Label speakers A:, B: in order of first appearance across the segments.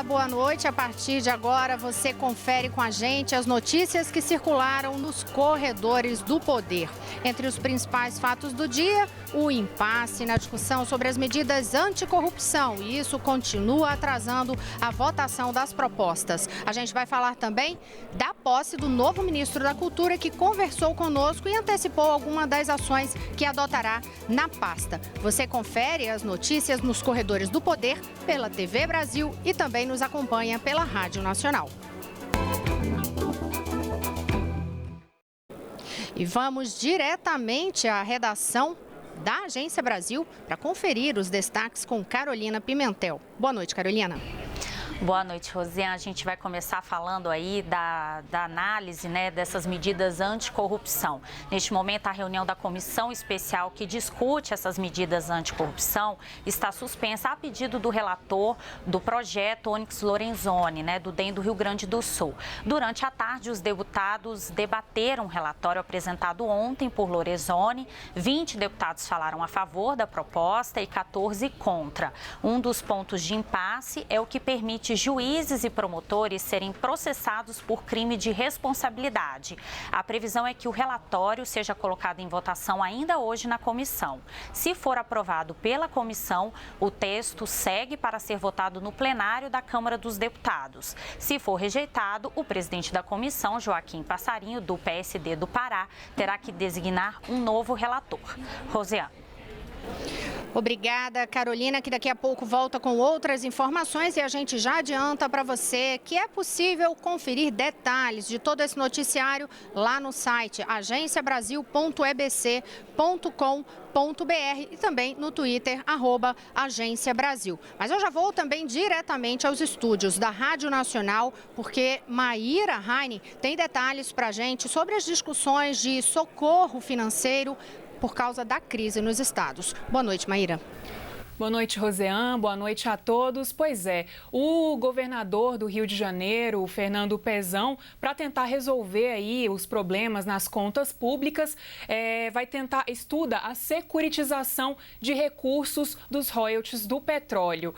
A: boa noite. A partir de agora, você confere com a gente as notícias que circularam nos corredores do poder. Entre os principais fatos do dia, o impasse na discussão sobre as medidas anticorrupção. E isso continua atrasando a votação das propostas. A gente vai falar também da posse do novo ministro da Cultura, que conversou conosco e antecipou algumas das ações que adotará na pasta. Você confere as notícias nos corredores do poder pela TV Brasil e também nos acompanha pela Rádio Nacional. E vamos diretamente à redação da Agência Brasil para conferir os destaques com Carolina Pimentel. Boa noite, Carolina.
B: Boa noite, Rosiane. A gente vai começar falando aí da análise, dessas medidas anticorrupção. Neste momento, a reunião da comissão especial que discute essas medidas anticorrupção está suspensa a pedido do relator do projeto Onyx Lorenzoni, do DEM do Rio Grande do Sul. Durante a tarde, os deputados debateram um relatório apresentado ontem por Lorenzoni. 20 deputados falaram a favor da proposta e 14 contra. Um dos pontos de impasse é o que permite juízes e promotores serem processados por crime de responsabilidade. A previsão é que o relatório seja colocado em votação ainda hoje na comissão. Se for aprovado pela comissão, o texto segue para ser votado no plenário da Câmara dos Deputados. Se for rejeitado, o presidente da comissão, Joaquim Passarinho, do PSD do Pará, terá que designar um novo relator. Rosiane.
A: Obrigada, Carolina, que daqui a pouco volta com outras informações e a gente já adianta para você que é possível conferir detalhes de todo esse noticiário lá no site agenciabrasil.ebc.com.br e também no Twitter, @AgênciaBrasil. Mas eu já vou também diretamente aos estúdios da Rádio Nacional, porque Maíra Heine tem detalhes para a gente sobre as discussões de socorro financeiro por causa da crise nos estados. Boa noite, Maíra.
C: Boa noite, Rosiane. Boa noite a todos. Pois é, o governador do Rio de Janeiro, o Fernando Pezão, para tentar resolver aí os problemas nas contas públicas, estuda a securitização de recursos dos royalties do petróleo.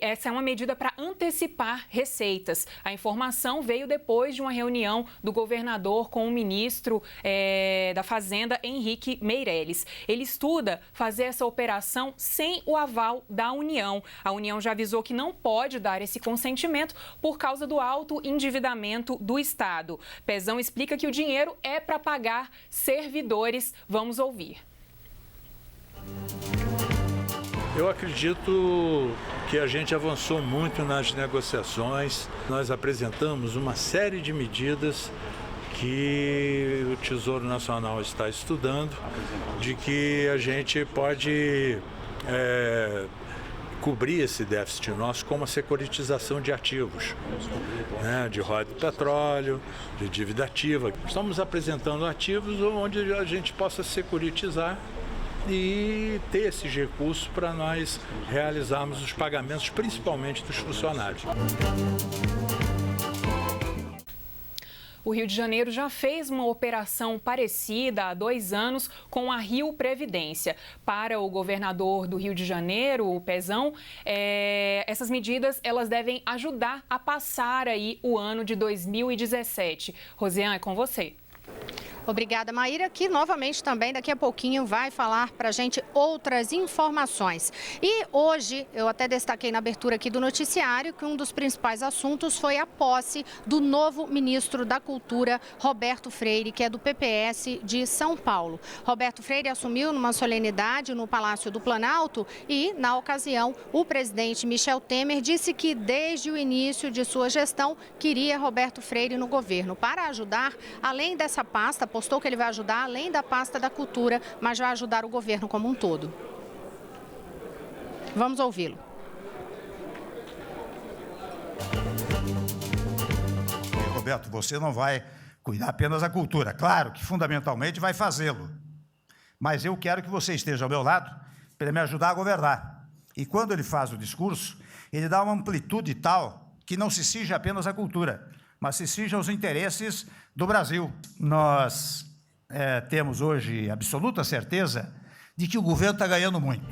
C: Essa é uma medida para antecipar receitas. A informação veio depois de uma reunião do governador com o ministro da Fazenda, Henrique Meirelles. Ele estuda fazer essa operação sem o aval da União. A União já avisou que não pode dar esse consentimento por causa do alto endividamento do Estado. Pezão explica que o dinheiro é para pagar servidores. Vamos ouvir.
D: Eu acredito que a gente avançou muito nas negociações. Nós apresentamos uma série de medidas que o Tesouro Nacional está estudando, de que a gente pode cobrir esse déficit nosso com uma securitização de ativos, de royalties do petróleo, de dívida ativa. Estamos apresentando ativos onde a gente possa securitizar e ter esses recursos para nós realizarmos os pagamentos, principalmente dos funcionários.
C: O Rio de Janeiro já fez uma operação parecida há 2 anos com a Rio Previdência. Para o governador do Rio de Janeiro, o Pezão, essas medidas elas devem ajudar a passar aí o ano de 2017. Rosiane, é com você.
A: Obrigada, Maíra, que novamente também daqui a pouquinho vai falar para a gente outras informações. E hoje, eu até destaquei na abertura aqui do noticiário que um dos principais assuntos foi a posse do novo ministro da Cultura, Roberto Freire, que é do PPS de São Paulo. Roberto Freire assumiu numa solenidade no Palácio do Planalto e, na ocasião, o presidente Michel Temer disse que desde o início de sua gestão queria Roberto Freire no governo para ajudar, além dessa pasta, postou que ele vai ajudar além da pasta da cultura, mas vai ajudar o governo como um todo. Vamos ouvi-lo.
E: Roberto, você não vai cuidar apenas da cultura. Claro que fundamentalmente vai fazê-lo. Mas eu quero que você esteja ao meu lado para me ajudar a governar. E quando ele faz o discurso, ele dá uma amplitude tal que não se cinge apenas à cultura, mas se cinge aos interesses do Brasil. Nós temos hoje absoluta certeza de que o governo está ganhando muito.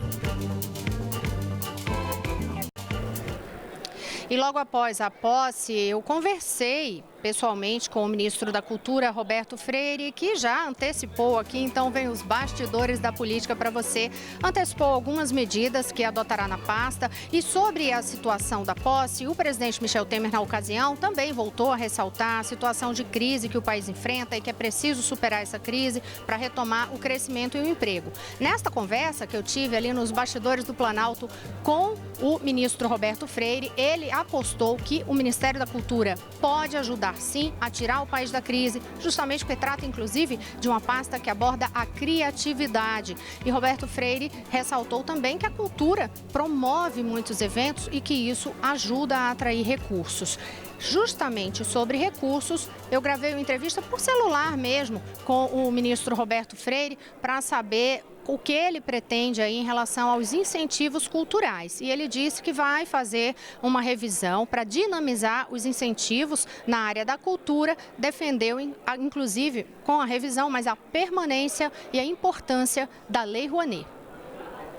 A: E logo após a posse, eu conversei pessoalmente com o ministro da Cultura, Roberto Freire, que já antecipou aqui, então vem os bastidores da política para você. Antecipou algumas medidas que adotará na pasta. E sobre a situação da posse, o presidente Michel Temer, na ocasião, também voltou a ressaltar a situação de crise que o país enfrenta e que é preciso superar essa crise para retomar o crescimento e o emprego. Nesta conversa que eu tive ali nos bastidores do Planalto com o ministro Roberto Freire, ele apostou que o Ministério da Cultura pode ajudar sim a tirar o país da crise, justamente porque trata inclusive de uma pasta que aborda a criatividade. E Roberto Freire ressaltou também que a cultura promove muitos eventos e que isso ajuda a atrair recursos. Justamente sobre recursos, eu gravei uma entrevista por celular mesmo com o ministro Roberto Freire para saber o que ele pretende aí em relação aos incentivos culturais. E ele disse que vai fazer uma revisão para dinamizar os incentivos na área da cultura, defendeu, inclusive, com a revisão, mas a permanência e a importância da Lei Rouanet.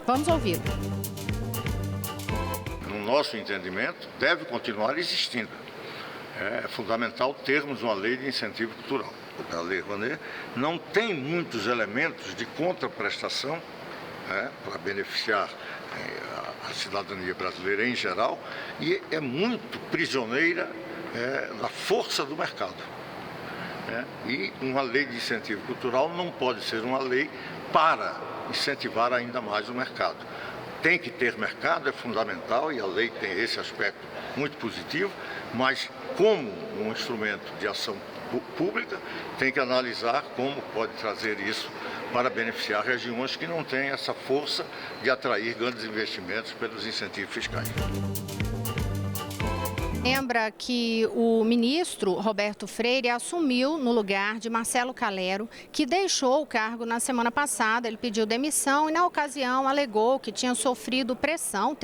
A: Vamos ouvir.
F: No nosso entendimento, deve continuar existindo. É fundamental termos uma lei de incentivo cultural. A Lei Rouanet não tem muitos elementos de contraprestação para beneficiar a cidadania brasileira em geral e é muito prisioneira da força do mercado. E uma lei de incentivo cultural não pode ser uma lei para incentivar ainda mais o mercado. Tem que ter mercado, é fundamental, e a lei tem esse aspecto muito positivo, mas como um instrumento de ação pública, tem que analisar como pode trazer isso para beneficiar regiões que não têm essa força de atrair grandes investimentos pelos incentivos fiscais.
A: Lembra que o ministro Roberto Freire assumiu no lugar de Marcelo Calero, que deixou o cargo na semana passada. Ele pediu demissão e, na ocasião, alegou que teria sofrido pressão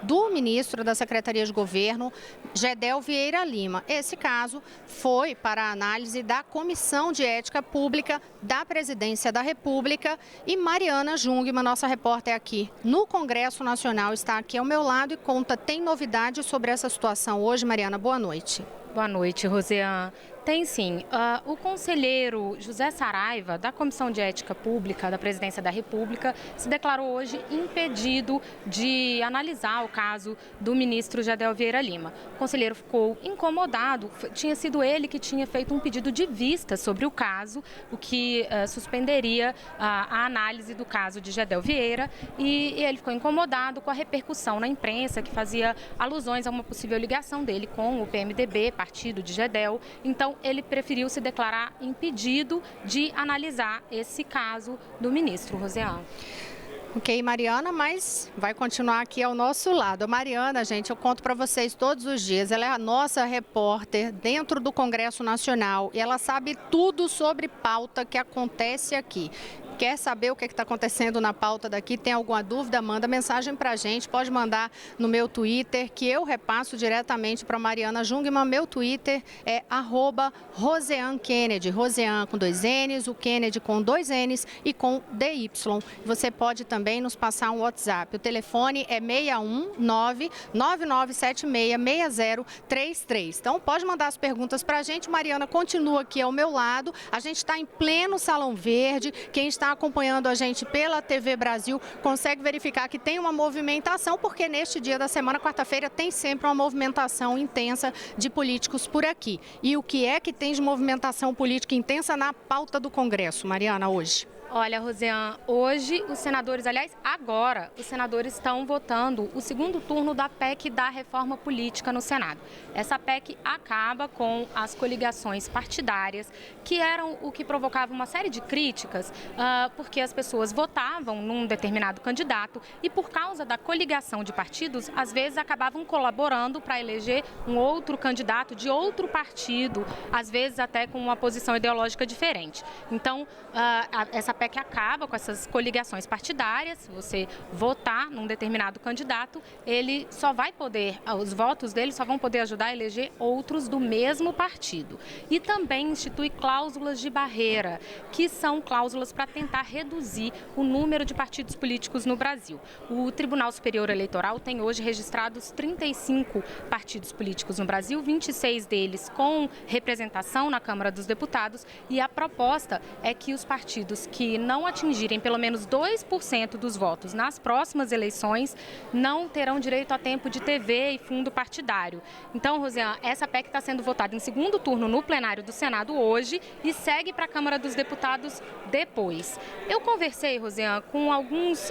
A: do ministro da Secretaria de Governo, Gedel Vieira Lima. Esse caso foi para a análise da Comissão de Ética Pública da Presidência da República. E Mariana Jungmann, nossa repórter aqui no Congresso Nacional, está aqui ao meu lado e tem novidades sobre essa situação hoje. Mariana, boa noite.
G: Boa noite, Rosiane. Tem sim. O conselheiro José Saraiva, da Comissão de Ética Pública da Presidência da República, se declarou hoje impedido de analisar o caso do ministro Gedel Vieira Lima. O conselheiro ficou incomodado, tinha sido ele que tinha feito um pedido de vista sobre o caso, o que suspenderia a análise do caso de Gedel Vieira, e ele ficou incomodado com a repercussão na imprensa, que fazia alusões a uma possível ligação dele com o PMDB, partido de Gedel. Então, ele preferiu se declarar impedido de analisar esse caso do ministro, Rosiane.
A: Ok, Mariana, mas vai continuar aqui ao nosso lado. A Mariana, gente, eu conto para vocês todos os dias. Ela é a nossa repórter dentro do Congresso Nacional e ela sabe tudo sobre pauta que acontece aqui. Quer saber o que está acontecendo na pauta daqui? Tem alguma dúvida? Manda mensagem para a gente. Pode mandar no meu Twitter, que eu repasso diretamente para Mariana Jungmann. Meu Twitter é @RoseanneKennedy. Roseanne com 2 N's, o Kennedy com 2 N's e com DY. Você pode também nos passar um WhatsApp. O telefone é 619-9976-6033. Então, pode mandar as perguntas para a gente. Mariana continua aqui ao meu lado. A gente está em pleno Salão Verde. Quem está acompanhando a gente pela TV Brasil consegue verificar que tem uma movimentação, porque neste dia da semana, quarta-feira, tem sempre uma movimentação intensa de políticos por aqui. E o que é que tem de movimentação política intensa na pauta do Congresso, Mariana, hoje?
G: Olha, Rosiane, hoje os senadores, aliás, agora, os senadores estão votando o segundo turno da PEC da reforma política no Senado. Essa PEC acaba com as coligações partidárias, que eram o que provocava uma série de críticas, porque as pessoas votavam num determinado candidato e, por causa da coligação de partidos, às vezes acabavam colaborando para eleger um outro candidato de outro partido, às vezes até com uma posição ideológica diferente. Então, essa PEC PEC acaba com essas coligações partidárias. Se você votar num determinado candidato, ele só vai poder, os votos dele só vão poder ajudar a eleger outros do mesmo partido. E também institui cláusulas de barreira, que são cláusulas para tentar reduzir o número de partidos políticos no Brasil. O Tribunal Superior Eleitoral tem hoje registrados 35 partidos políticos no Brasil, 26 deles com representação na Câmara dos Deputados, e a proposta é que os partidos que não atingirem pelo menos 2% dos votos nas próximas eleições não terão direito a tempo de TV e fundo partidário. Então, Rosiane, essa PEC está sendo votada em segundo turno no plenário do Senado hoje e segue para a Câmara dos Deputados depois. Eu conversei, Rosiane, com alguns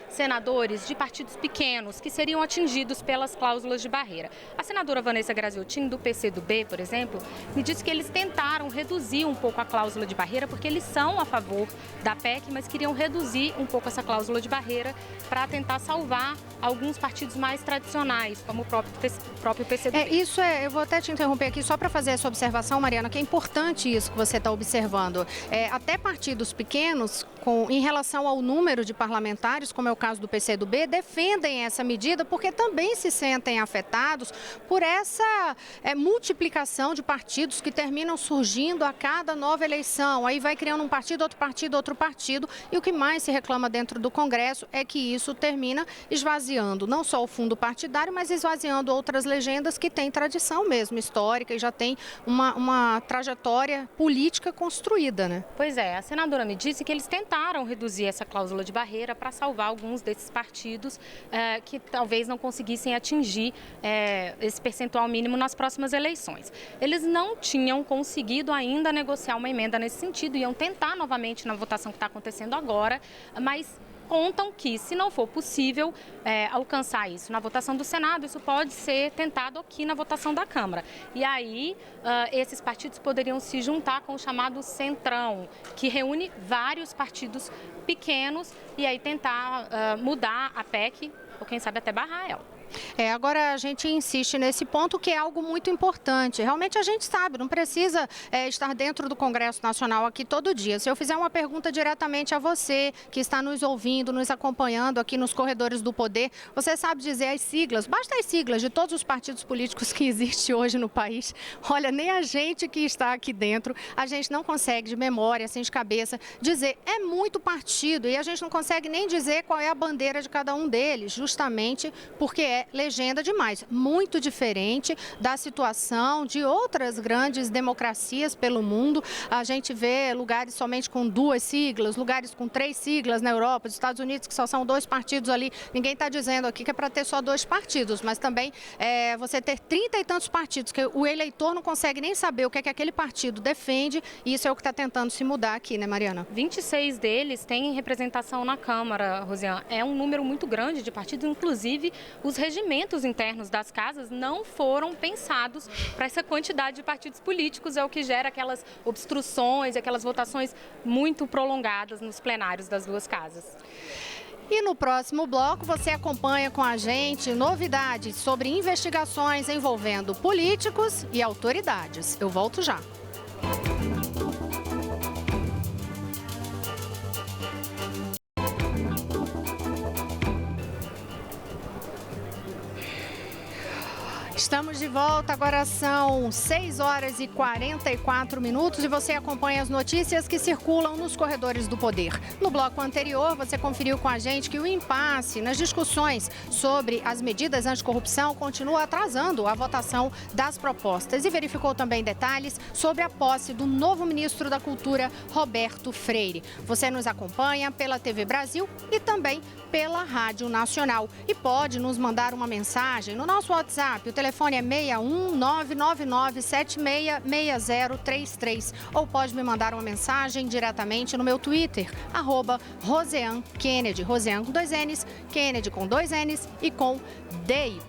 G: senadores de partidos pequenos que seriam atingidos pelas cláusulas de barreira. A senadora Vanessa Graziotin, do PCdoB, por exemplo, me disse que eles tentaram reduzir um pouco a cláusula de barreira, porque eles são a favor da PEC, mas queriam reduzir um pouco essa cláusula de barreira para tentar salvar alguns partidos mais tradicionais, como o próprio PCdoB.
A: Eu vou até te interromper aqui só para fazer essa observação, Mariana, que é importante isso que você está observando. Até partidos pequenos, em relação ao número de parlamentares, como é o caso do PCdoB, defendem essa medida porque também se sentem afetados por essa multiplicação de partidos que terminam surgindo a cada nova eleição. Aí vai criando um partido, outro partido, e o que mais se reclama dentro do Congresso é que isso termina esvaziando não só o fundo partidário, mas esvaziando outras legendas que têm tradição mesmo histórica e já tem uma trajetória política construída, né?
G: Pois é, a senadora me disse que eles tentaram reduzir essa cláusula de barreira para salvar alguns desses partidos que talvez não conseguissem atingir esse percentual mínimo nas próximas eleições. Eles não tinham conseguido ainda negociar uma emenda nesse sentido, iam tentar novamente na votação que está acontecendo agora, mas contam que, se não for possível alcançar isso na votação do Senado, isso pode ser tentado aqui na votação da Câmara. E aí, esses partidos poderiam se juntar com o chamado Centrão, que reúne vários partidos pequenos, e aí tentar mudar a PEC, ou quem sabe até barrar ela.
A: Agora a gente insiste nesse ponto, que é algo muito importante. Realmente a gente sabe, não precisa estar dentro do Congresso Nacional aqui todo dia. Se eu fizer uma pergunta diretamente a você, que está nos ouvindo, nos acompanhando aqui nos corredores do poder, você sabe dizer as siglas, basta as siglas de todos os partidos políticos que existem hoje no país. Olha, nem a gente que está aqui dentro, a gente não consegue de memória, assim de cabeça, dizer. É muito partido e a gente não consegue nem dizer qual é a bandeira de cada um deles, justamente porque é legenda demais, muito diferente da situação de outras grandes democracias pelo mundo. A gente vê lugares somente com 2 siglas, lugares com 3 siglas na Europa, nos Estados Unidos que só são 2 partidos ali. Ninguém está dizendo aqui que é para ter só 2 partidos, mas também você ter 30 e tantos partidos, que o eleitor não consegue nem saber o que é que aquele partido defende, e isso é o que está tentando se mudar aqui, né, Mariana?
G: 26 deles têm representação na Câmara, Rosiane. É um número muito grande de partidos, inclusive os regimentos internos das casas não foram pensados para essa quantidade de partidos políticos, é o que gera aquelas obstruções, aquelas votações muito prolongadas nos plenários das 2 casas.
A: E no próximo bloco você acompanha com a gente novidades sobre investigações envolvendo políticos e autoridades. Eu volto já. Estamos de volta, agora são 6h44 e você acompanha as notícias que circulam nos corredores do poder. No bloco anterior, você conferiu com a gente que o impasse nas discussões sobre as medidas anticorrupção continua atrasando a votação das propostas e verificou também detalhes sobre a posse do novo ministro da Cultura, Roberto Freire. Você nos acompanha pela TV Brasil e também pela Rádio Nacional e pode nos mandar uma mensagem no nosso WhatsApp. O telefone é 61999766033 ou pode me mandar uma mensagem diretamente no meu Twitter, @RoseanneKennedy. Roseanne com 2 N's, Kennedy com 2 N's e com DY.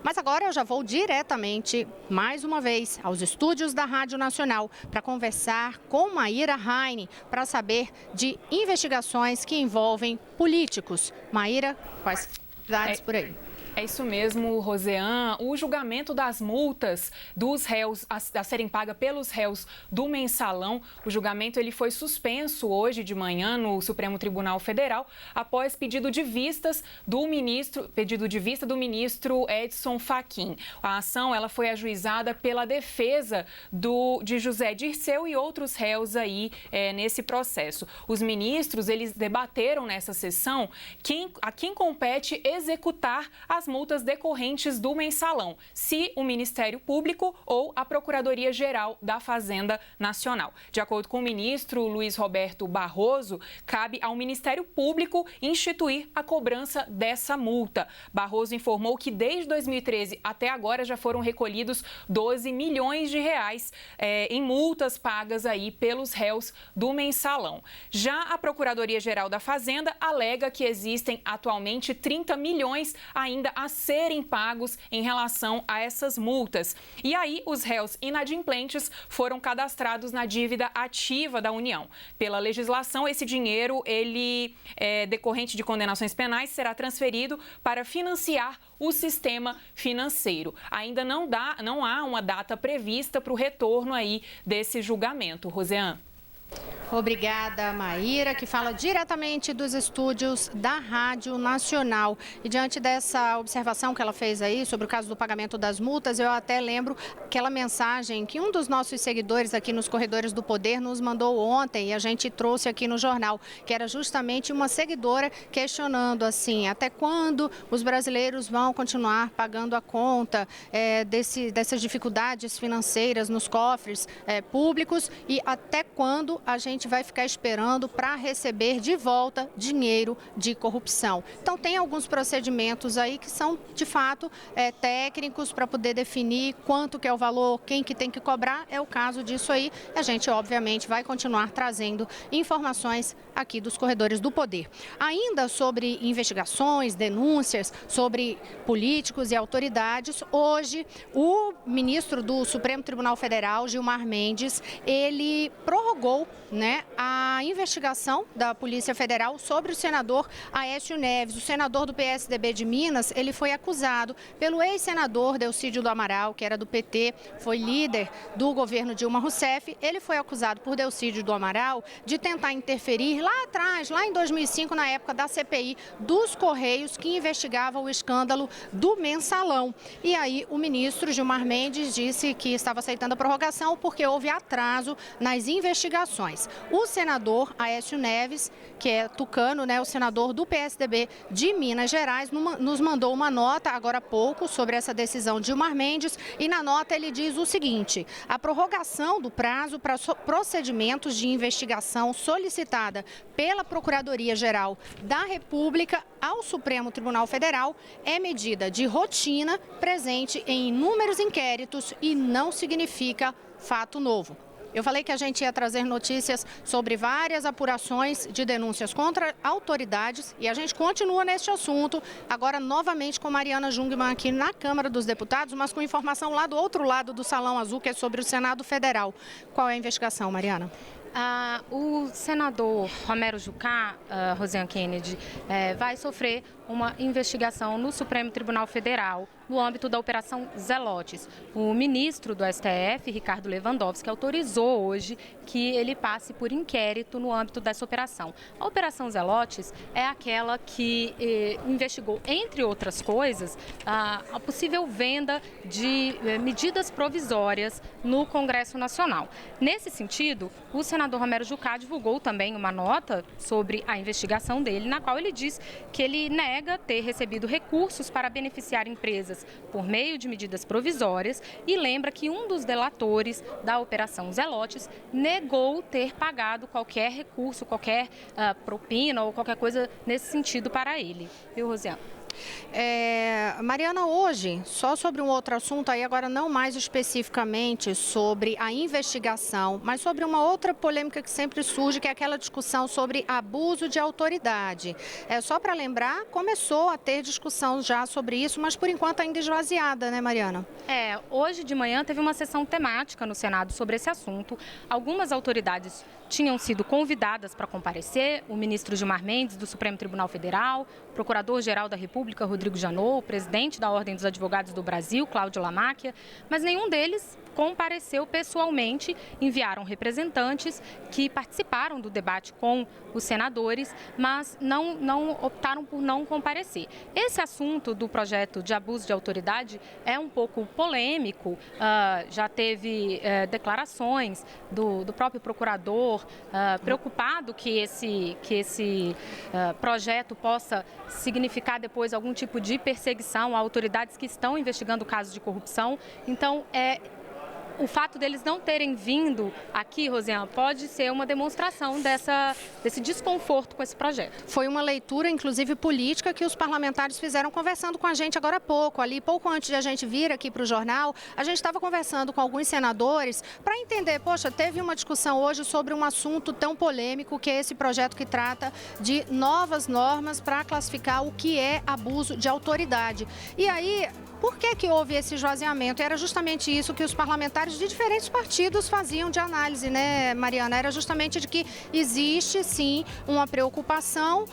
A: Mas agora eu já vou diretamente, mais uma vez, aos estúdios da Rádio Nacional para conversar com Maíra Heine para saber de investigações que envolvem políticos. Maíra, quais novidades por aí?
C: É isso mesmo, Rosean. O julgamento das multas dos réus a serem pagas pelos réus do mensalão, o julgamento ele foi suspenso hoje de manhã no Supremo Tribunal Federal após pedido de vista do ministro Edson Fachin. A ação ela foi ajuizada pela defesa de José Dirceu e outros réus aí nesse processo. Os ministros eles debateram nessa sessão a quem compete executar as multas decorrentes do mensalão, se o Ministério Público ou a Procuradoria-Geral da Fazenda Nacional. De acordo com o ministro Luiz Roberto Barroso, cabe ao Ministério Público instituir a cobrança dessa multa. Barroso informou que desde 2013 até agora já foram recolhidos 12 milhões de reais em multas pagas aí pelos réus do mensalão. Já a Procuradoria-Geral da Fazenda alega que existem atualmente 30 milhões ainda a serem pagos em relação a essas multas. E aí, os réus inadimplentes foram cadastrados na dívida ativa da União. Pela legislação, esse dinheiro, decorrente de condenações penais, será transferido para financiar o sistema financeiro. Ainda não há uma data prevista para o retorno aí desse julgamento. Rosean.
A: Obrigada, Maíra, que fala diretamente dos estúdios da Rádio Nacional. E diante dessa observação que ela fez aí sobre o caso do pagamento das multas, eu até lembro aquela mensagem que um dos nossos seguidores aqui nos Corredores do Poder nos mandou ontem e a gente trouxe aqui no jornal, que era justamente uma seguidora questionando assim, até quando os brasileiros vão continuar pagando a conta dessas dificuldades financeiras nos cofres públicos e até quando a gente vai ficar esperando para receber de volta dinheiro de corrupção. Então, tem alguns procedimentos aí que são, de fato, técnicos para poder definir quanto que é o valor, quem que tem que cobrar. É o caso disso aí. A gente, obviamente, vai continuar trazendo informações aqui dos Corredores do Poder. Ainda sobre investigações, denúncias sobre políticos e autoridades, hoje o ministro do Supremo Tribunal Federal, Gilmar Mendes, ele prorrogou a investigação da Polícia Federal sobre o senador Aécio Neves. O senador do PSDB de Minas, ele foi acusado pelo ex-senador Delcídio do Amaral, que era do PT, foi líder do governo Dilma Rousseff. Ele foi acusado por Delcídio do Amaral de tentar interferir lá atrás, lá em 2005, na época da CPI dos Correios, que investigava o escândalo do mensalão. E aí o ministro Gilmar Mendes disse que estava aceitando a prorrogação porque houve atraso nas investigações. O senador Aécio Neves, que é tucano, o senador do PSDB de Minas Gerais, nos mandou uma nota agora há pouco sobre essa decisão de Gilmar Mendes e na nota ele diz o seguinte: a prorrogação do prazo para procedimentos de investigação solicitada pela Procuradoria-Geral da República ao Supremo Tribunal Federal é medida de rotina presente em inúmeros inquéritos e não significa fato novo. Eu falei que a gente ia trazer notícias sobre várias apurações de denúncias contra autoridades e a gente continua neste assunto, agora novamente com Mariana Jungmann aqui na Câmara dos Deputados, mas com informação lá do outro lado do Salão Azul, que é sobre o Senado Federal. Qual é a investigação, Mariana?
G: O senador Romero Jucá, Rosiane Kennedy, vai sofrer uma investigação no Supremo Tribunal Federal no âmbito da Operação Zelotes. O ministro do STF, Ricardo Lewandowski, autorizou hoje que ele passe por inquérito no âmbito dessa operação. A Operação Zelotes é aquela que investigou, entre outras coisas, a possível venda de medidas provisórias no Congresso Nacional. Nesse sentido, o senador Romero Jucá divulgou também uma nota sobre a investigação dele, na qual ele diz que ele nega ter recebido recursos para beneficiar empresas por meio de medidas provisórias e lembra que um dos delatores da Operação Zelotes negou ter pagado qualquer recurso, qualquer propina ou qualquer coisa nesse sentido para ele. Viu, Rosiane?
A: Mariana, hoje, só sobre um outro assunto, aí agora não mais especificamente sobre a investigação, mas sobre uma outra polêmica que sempre surge, que é aquela discussão sobre abuso de autoridade. Só para lembrar, começou a ter discussão já sobre isso, mas por enquanto ainda esvaziada, né, Mariana?
G: Hoje de manhã teve uma sessão temática no Senado sobre esse assunto. Algumas autoridades tinham sido convidadas para comparecer, o ministro Gilmar Mendes, do Supremo Tribunal Federal, procurador-geral da República, República, Rodrigo Janot, o presidente da Ordem dos Advogados do Brasil, Cláudio Lamáquia, mas nenhum deles compareceu pessoalmente. Enviaram representantes que participaram do debate com os senadores, mas não optaram por não comparecer. Esse assunto do projeto de abuso de autoridade é um pouco polêmico, já teve declarações do próprio procurador preocupado que esse projeto possa significar depois algum tipo de perseguição a autoridades que estão investigando casos de corrupção. Então, o fato deles não terem vindo aqui, Rosiane, pode ser uma demonstração desse desconforto com esse projeto.
A: Foi uma leitura, inclusive, política que os parlamentares fizeram conversando com a gente agora há pouco. Ali, pouco antes de a gente vir aqui para o jornal, a gente estava conversando com alguns senadores para entender, poxa, teve uma discussão hoje sobre um assunto tão polêmico que é esse projeto que trata de novas normas para classificar o que é abuso de autoridade. E aí, por que houve esse esvaziamento? Era justamente isso que os parlamentares de diferentes partidos faziam de análise, né, Mariana? Era justamente de que existe, sim, uma preocupação,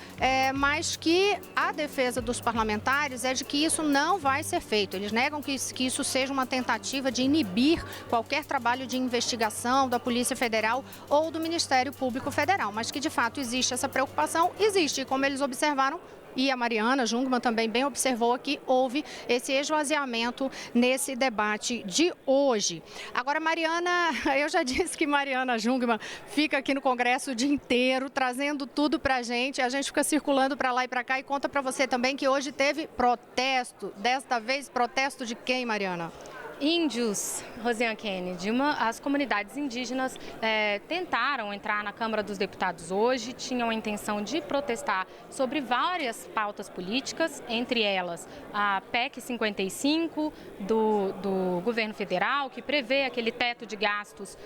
A: mas que a defesa dos parlamentares é de que isso não vai ser feito. Eles negam que isso seja uma tentativa de inibir qualquer trabalho de investigação da Polícia Federal ou do Ministério Público Federal, mas que, de fato, existe essa preocupação, existe, como eles observaram, e a Mariana Jungmann também bem observou aqui, houve esse esvaziamento nesse debate de hoje. Agora, Mariana, eu já disse que Mariana Jungmann fica aqui no Congresso o dia inteiro, trazendo tudo para a gente fica circulando para lá e para cá e conta para você também que hoje teve protesto, desta vez protesto de quem, Mariana?
G: Índios, Rosiane Kennedy, as comunidades indígenas tentaram entrar na Câmara dos Deputados hoje, tinham a intenção de protestar sobre várias pautas políticas, entre elas a PEC 55 do governo federal, que prevê aquele teto de gastos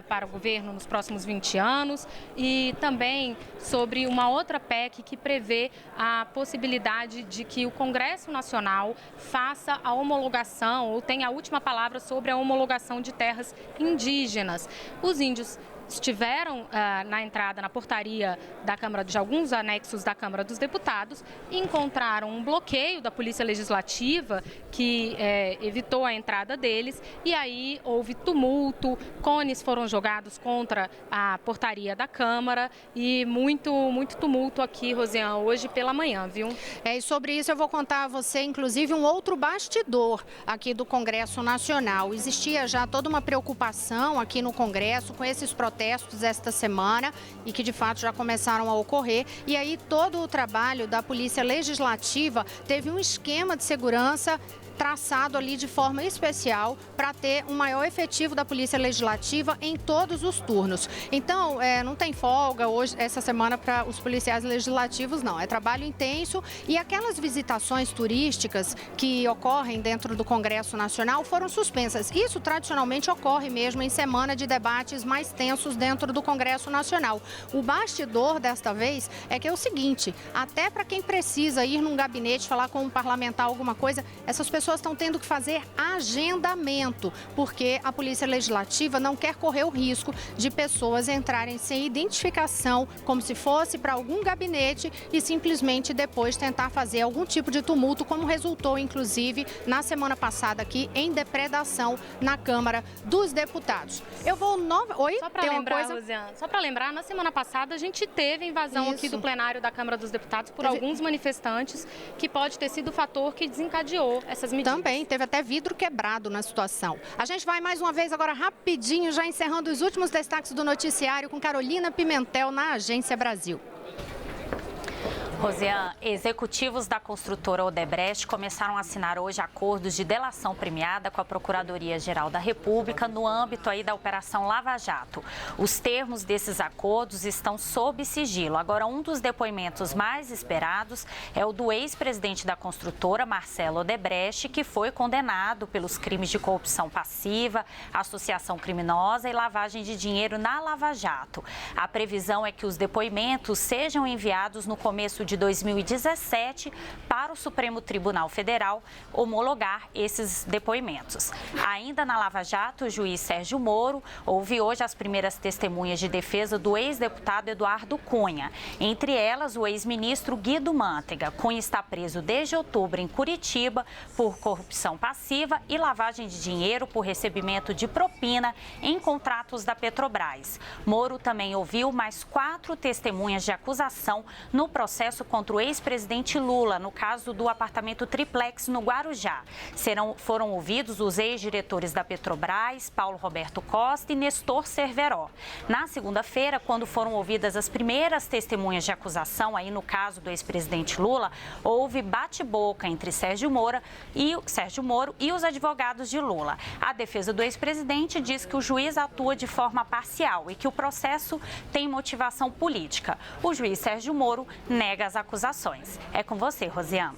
G: para o governo nos próximos 20 anos, e também sobre uma outra PEC que prevê a possibilidade de que o Congresso Nacional faça a homologação ou tenha a última palavra sobre a homologação de terras indígenas. Os índios estiveram na entrada, na portaria da Câmara, de alguns anexos da Câmara dos Deputados, e encontraram um bloqueio da Polícia Legislativa que evitou a entrada deles, e aí houve tumulto, cones foram jogados contra a portaria da Câmara e muito tumulto aqui, Rosiane, hoje pela manhã, viu?
A: E sobre isso eu vou contar a você, inclusive, um outro bastidor aqui do Congresso Nacional. Existia já toda uma preocupação aqui no Congresso com esses protestos esta semana e que de fato já começaram a ocorrer. E aí todo o trabalho da Polícia Legislativa teve um esquema de segurança traçado ali de forma especial para ter um maior efetivo da Polícia Legislativa em todos os turnos. Então, não tem folga hoje, essa semana, para os policiais legislativos, não. É trabalho intenso e aquelas visitações turísticas que ocorrem dentro do Congresso Nacional foram suspensas. Isso tradicionalmente ocorre mesmo em semana de debates mais tensos dentro do Congresso Nacional. O bastidor desta vez é que é o seguinte, até para quem precisa ir num gabinete falar com um parlamentar alguma coisa, essas pessoas estão tendo que fazer agendamento, porque a Polícia Legislativa não quer correr o risco de pessoas entrarem sem identificação, como se fosse para algum gabinete e simplesmente depois tentar fazer algum tipo de tumulto, como resultou, inclusive, na semana passada aqui, em depredação na Câmara dos Deputados. Eu vou... Oi?
G: Só para lembrar, Rosiane, na semana passada a gente teve invasão aqui do plenário da Câmara dos Deputados por alguns manifestantes, que pode ter sido o fator que desencadeou essas medidas.
A: Também, teve até vidro quebrado na situação. A gente vai mais uma vez agora rapidinho, já encerrando os últimos destaques do noticiário com Carolina Pimentel na Agência Brasil.
B: Rosiane, executivos da construtora Odebrecht começaram a assinar hoje acordos de delação premiada com a Procuradoria-Geral da República no âmbito aí da Operação Lava Jato. Os termos desses acordos estão sob sigilo. Agora, um dos depoimentos mais esperados é o do ex-presidente da construtora, Marcelo Odebrecht, que foi condenado pelos crimes de corrupção passiva, associação criminosa e lavagem de dinheiro na Lava Jato. A previsão é que os depoimentos sejam enviados no começo de 2017 para o Supremo Tribunal Federal homologar esses depoimentos. Ainda na Lava Jato, o juiz Sérgio Moro ouve hoje as primeiras testemunhas de defesa do ex-deputado Eduardo Cunha. Entre elas, o ex-ministro Guido Mantega. Cunha está preso desde outubro em Curitiba por corrupção passiva e lavagem de dinheiro por recebimento de propina em contratos da Petrobras. Moro também ouviu mais 4 testemunhas de acusação no processo contra o ex-presidente Lula, no caso do apartamento triplex no Guarujá. Foram ouvidos os ex-diretores da Petrobras, Paulo Roberto Costa e Nestor Cerveró. Na segunda-feira, quando foram ouvidas as primeiras testemunhas de acusação, aí no caso do ex-presidente Lula, houve bate-boca entre Sérgio Moro e os advogados de Lula. A defesa do ex-presidente diz que o juiz atua de forma parcial e que o processo tem motivação política. O juiz Sérgio Moro nega as acusações. É com você, Rosiane.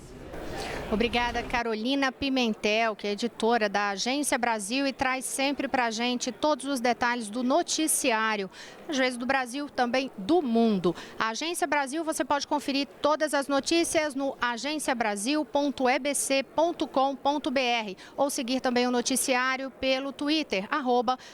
A: Obrigada, Carolina Pimentel, que é editora da Agência Brasil e traz sempre para a gente todos os detalhes do noticiário, às vezes do Brasil, também do mundo. A Agência Brasil, você pode conferir todas as notícias no agenciabrasil.ebc.com.br ou seguir também o noticiário pelo Twitter,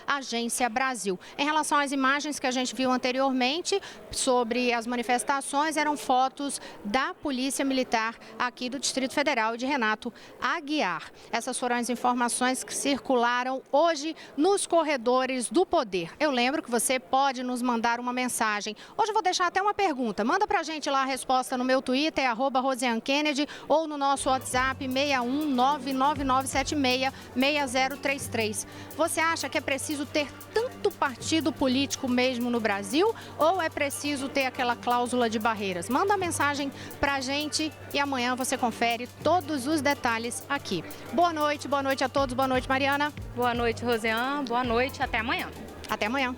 A: @Agência Brasil. Em relação às imagens que a gente viu anteriormente sobre as manifestações, eram fotos da Polícia Militar aqui do Distrito Federal e de Renato Aguiar. Essas foram as informações que circularam hoje nos corredores do poder. Eu lembro que você pode nos mandar uma mensagem. Hoje eu vou deixar até uma pergunta. Manda pra gente lá a resposta no meu Twitter, @RosianeKennedy, ou no nosso WhatsApp 61999766033. Você acha que é preciso ter tanto partido político mesmo no Brasil ou é preciso ter aquela cláusula de barreiras? Manda a mensagem pra gente e amanhã você confere todos os detalhes aqui. Boa noite a todos. Boa noite, Mariana.
G: Boa noite, Rosiane. Boa noite, até amanhã.
A: Até amanhã.